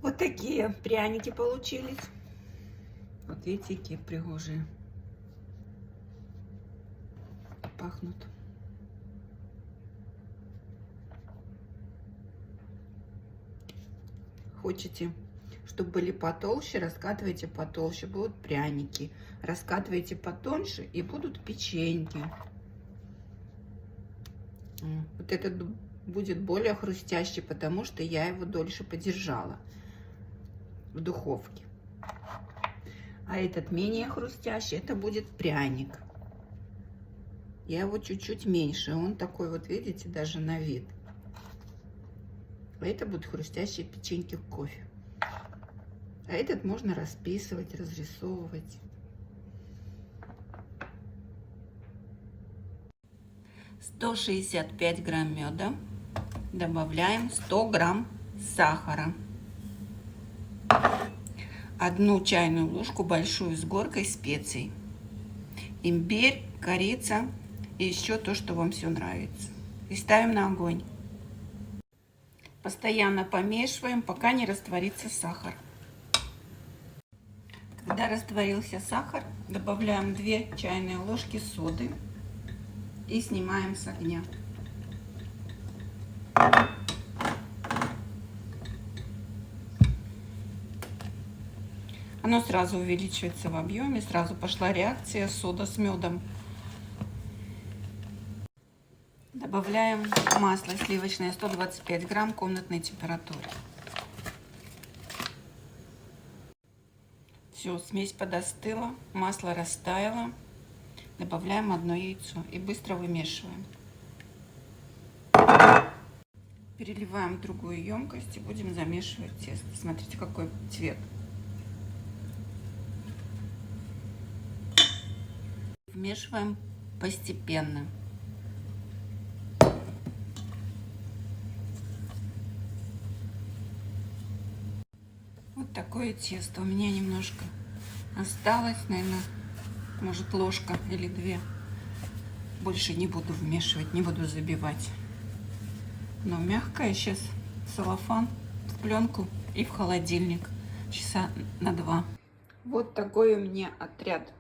Вот такие пряники получились. Вот видите, какие пригожие. Пахнут. Хотите, чтобы были потолще, раскатывайте потолще, будут пряники. Раскатывайте потоньше, и будут печеньки. Вот этот будет более хрустящий, потому что я его дольше подержала в духовке. А этот менее хрустящий, это будет пряник. Я его чуть-чуть меньше, он такой вот, видите, даже на вид. А это будут хрустящие печеньки в кофе. А этот можно расписывать, разрисовывать. 165 грамм меда. Добавляем 100 грамм сахара. 1 чайную ложку большую с горкой специй. Имбирь, корица и еще то, что вам все нравится. И ставим на огонь. Постоянно помешиваем, пока не растворится сахар. Когда растворился сахар, добавляем 2 чайные ложки соды и снимаем с огня. Оно сразу увеличивается в объеме, сразу пошла реакция сода с медом. Добавляем масло сливочное 125 грамм комнатной температуры. Все, смесь подостыла, масло растаяло. Добавляем 1 яйцо и быстро вымешиваем. Переливаем в другую емкость и будем замешивать тесто. Смотрите, какой цвет. Вмешиваем постепенно. Вот такое тесто. У меня немножко осталось, наверное, может ложка или 2. Больше не буду вмешивать, не буду забивать. Но мягкое. Сейчас целлофан в пленку и в холодильник часа на 2. Вот такой у меня отряд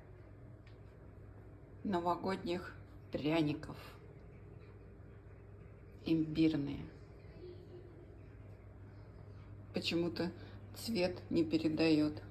новогодних пряников. Имбирные. Почему-то цвет не передает.